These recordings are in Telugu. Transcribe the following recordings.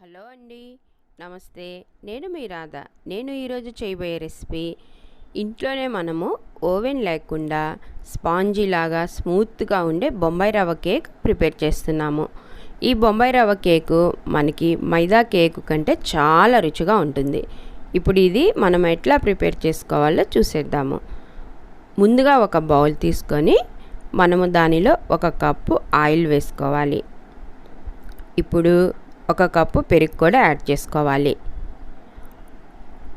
హలో అండి, నమస్తే. నేను మీ రాధ. నేను ఈరోజు చేయబోయే రెసిపీ ఇంట్లోనే మనము ఓవెన్ లేకుండా స్పాంజీ లాగా స్మూత్గా ఉండే బొంబాయి రవ్వ కేక్ ప్రిపేర్ చేస్తున్నాము. ఈ బొంబాయి రవ్వ కేకు మనకి మైదా కేకు కంటే చాలా రుచిగా ఉంటుంది. ఇప్పుడు ఇది మనం ఎట్లా ప్రిపేర్ చేసుకోవాలో చూసేద్దాము. ముందుగా ఒక బౌల్ తీసుకొని మనము దానిలో 1 కప్పు ఆయిల్ వేసుకోవాలి. ఇప్పుడు 1 కప్పు పెరుగు కూడా యాడ్ చేసుకోవాలి.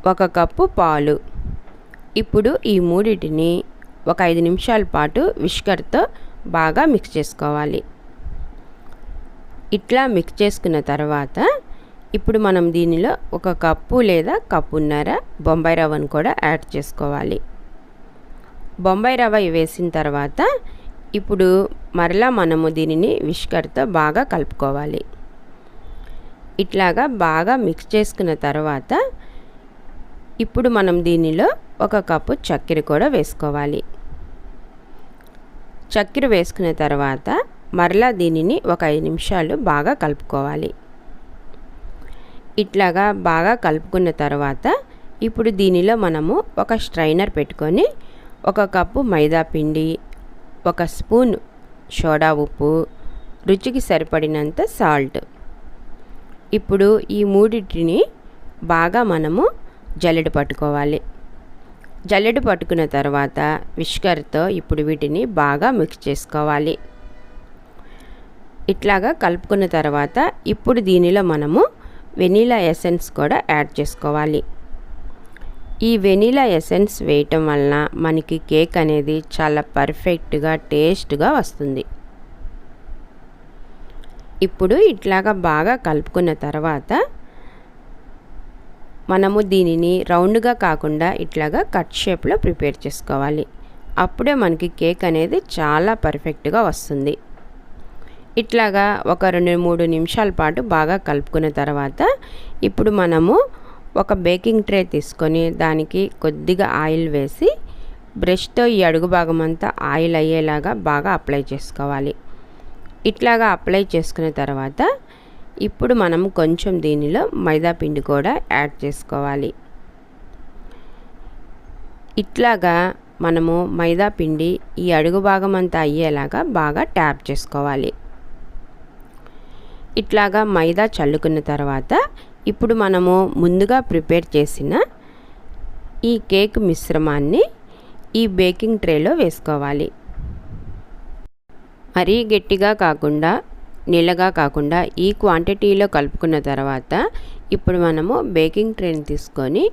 1 కప్పు పాలు. ఇప్పుడు ఈ మూడింటిని ఒక 5 నిమిషాల పాటు విస్కర్తో బాగా మిక్స్ చేసుకోవాలి. ఇట్లా మిక్స్ చేసుకున్న తర్వాత ఇప్పుడు మనం దీనిలో 1 కప్పు లేదా కప్పున్నర బొంబాయి రవ్వను కూడా యాడ్ చేసుకోవాలి. బొంబాయి రవ్వ వేసిన తర్వాత ఇప్పుడు మరలా మనము దీనిని విస్కర్తో బాగా కలుపుకోవాలి. ఇట్లాగా బాగా మిక్స్ చేసుకున్న తర్వాత ఇప్పుడు మనం దీనిలో 1 కప్పు చక్కెర కూడా వేసుకోవాలి. చక్కెర వేసుకున్న తర్వాత మరలా దీనిని ఒక 5 నిమిషాలు బాగా కలుపుకోవాలి. ఇట్లాగా బాగా కలుపుకున్న తర్వాత ఇప్పుడు దీనిలో మనము ఒక స్ట్రైనర్ పెట్టుకొని 1 కప్పు మైదా పిండి, 1 స్పూన్ సోడా ఉప్పు, రుచికి సరిపడినంత సాల్ట్. ఇప్పుడు ఈ మూడింటిని బాగా మనము జల్లెడ పట్టుకోవాలి. జల్లెడ పట్టుకున్న తర్వాత విస్కర్తో ఇప్పుడు వీటిని బాగా మిక్స్ చేసుకోవాలి. ఇట్లాగా కలుపుకున్న తర్వాత ఇప్పుడు దీనిలో మనము వెనీలా ఎసెన్స్ కూడా యాడ్ చేసుకోవాలి. ఈ వెనీలా ఎసెన్స్ వేయటం వలన మనకి కేక్ అనేది చాలా పర్ఫెక్ట్గా టేస్ట్గా వస్తుంది. ఇప్పుడు ఇట్లాగా బాగా కలుపుకున్న తర్వాత మనము దీనిని రౌండ్గా కాకుండా ఇట్లాగా కట్ షేప్లో ప్రిపేర్ చేసుకోవాలి. అప్పుడే మనకి కేక్ అనేది చాలా పర్ఫెక్ట్గా వస్తుంది. ఇట్లాగా ఒక 2-3 నిమిషాల పాటు బాగా కలుపుకున్న తర్వాత ఇప్పుడు మనము ఒక బేకింగ్ ట్రే తీసుకొని దానికి కొద్దిగా ఆయిల్ వేసి బ్రష్తో ఈ అడుగు భాగం అంతా ఆయిల్ అయ్యేలాగా బాగా అప్లై చేసుకోవాలి. ఇట్లాగా అప్లై చేసుకున్న తర్వాత ఇప్పుడు మనం కొంచెం దీనిలో మైదా పిండి కూడా యాడ్ చేసుకోవాలి. ఇట్లాగా మనము మైదా పిండి ఈ అడుగు భాగం అంతా అయ్యేలాగా బాగా ట్యాప్ చేసుకోవాలి. ఇట్లాగా మైదా చల్లుకున్న తర్వాత ఇప్పుడు మనము ముందుగా ప్రిపేర్ చేసిన ఈ కేక్ మిశ్రమాన్ని ఈ బేకింగ్ ట్రేలో వేసుకోవాలి. మరీ గట్టిగా కాకుండా నీళ్ళగా కాకుండా ఈ క్వాంటిటీలో కలుపుకున్న తర్వాత ఇప్పుడు మనము బేకింగ్ ట్రేని తీసుకొని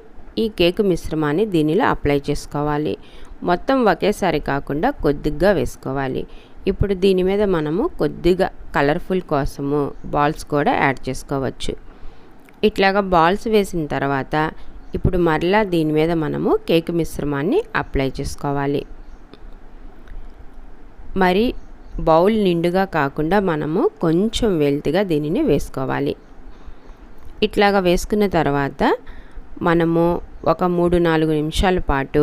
ఈ కేక్ మిశ్రమాన్ని దీనిలో అప్లై చేసుకోవాలి. మొత్తం ఒకేసారి కాకుండా కొద్దిగా వేసుకోవాలి. ఇప్పుడు దీని మీద మనము కొద్దిగా కలర్ఫుల్ కోసము బాల్స్ కూడా యాడ్ చేసుకోవచ్చు. ఇట్లాగా బాల్స్ వేసిన తర్వాత ఇప్పుడు మరలా దీని మీద మనము కేక్ మిశ్రమాన్ని అప్లై చేసుకోవాలి. మరి బౌల్ నిండుగా కాకుండా మనము కొంచెం వెల్తిగా దీనిని వేసుకోవాలి. ఇట్లాగా వేసుకున్న తర్వాత మనము ఒక 3-4 నిమిషాల పాటు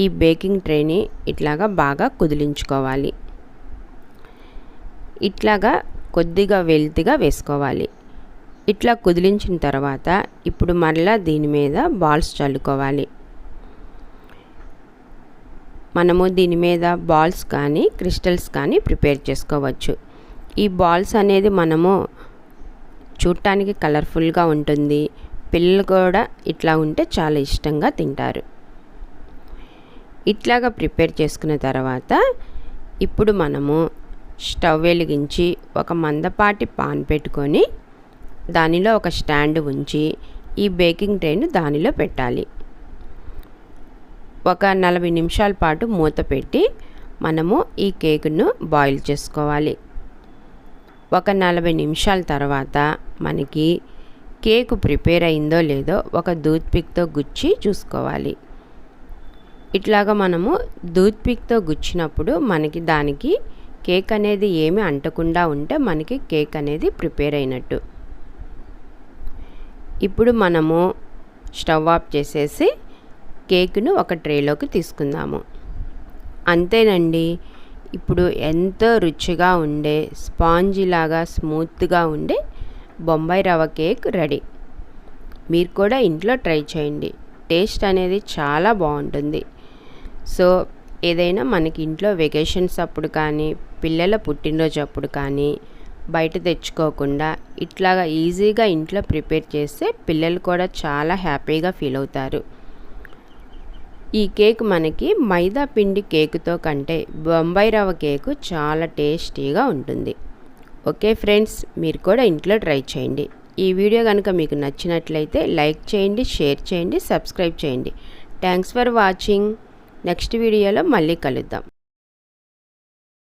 ఈ బేకింగ్ ట్రేని ఇట్లాగా బాగా కుదిలించుకోవాలి. ఇట్లాగా కొద్దిగా వెల్తిగా వేసుకోవాలి. ఇట్లా కుదిలించిన తర్వాత ఇప్పుడు మరలా దీని మీద బాల్స్ చల్లుకోవాలి. మనము దీని మీద బాల్స్ కానీ క్రిస్టల్స్ కానీ ప్రిపేర్ చేసుకోవచ్చు. ఈ బాల్స్ అనేది మనము చూడటానికి కలర్ఫుల్గా ఉంటుంది. పిల్లలు కూడా ఇట్లా ఉంటే చాలా ఇష్టంగా తింటారు. ఇట్లాగా ప్రిపేర్ చేసుకున్న తర్వాత ఇప్పుడు మనము స్టవ్ వెలిగించి ఒక మందపాటి పాన్ పెట్టుకొని దానిలో ఒక స్టాండ్ ఉంచి ఈ బేకింగ్ ట్రేను దానిలో పెట్టాలి. ఒక 40 నిమిషాల పాటు మూత పెట్టి మనము ఈ కేకును బాయిల్ చేసుకోవాలి. ఒక 40 నిమిషాల తర్వాత మనకి కేకు ప్రిపేర్ అయిందో లేదో ఒక టూత్పిక్తో గుచ్చి చూసుకోవాలి. ఇట్లాగా మనము టూత్పిక్తో గుచ్చినప్పుడు మనకి దానికి కేక్ అనేది ఏమీ అంటకుండా ఉంటే మనకి కేక్ అనేది ప్రిపేర్ అయినట్టు. ఇప్పుడు మనము స్టవ్ ఆఫ్ చేసేసి కేకును ఒక ట్రేలోకి తీసుకుందాము. అంతేనండి, ఇప్పుడు ఎంతో రుచిగా ఉండే స్పాంజీ లాగా స్మూత్గా ఉండే బొంబాయి రవ్వ కేక్ రెడీ. మీరు కూడా ఇంట్లో ట్రై చేయండి. టేస్ట్ అనేది చాలా బాగుంటుంది. సో ఏదైనా మనకి ఇంట్లో వెకేషన్స్ అప్పుడు కానీ, పిల్లల పుట్టినరోజు అప్పుడు కానీ బయట తెచ్చుకోకుండా ఇట్లాగా ఈజీగా ఇంట్లో ప్రిపేర్ చేస్తే పిల్లలు కూడా చాలా హ్యాపీగా ఫీల్ అవుతారు. ఈ కేక్ మనకి మైదా పిండి కేకుతో కంటే బొంబాయి రవ్వ కేకు చాలా టేస్టీగా ఉంటుంది. ఓకే ఫ్రెండ్స్, మీరు కూడా ఇంట్లో ట్రై చేయండి. ఈ వీడియో కనుక మీకు నచ్చినట్లయితే లైక్ చేయండి, షేర్ చేయండి, సబ్స్క్రైబ్ చేయండి. Thanks for watching. నెక్స్ట్ వీడియోలో మళ్ళీ కలుద్దాం.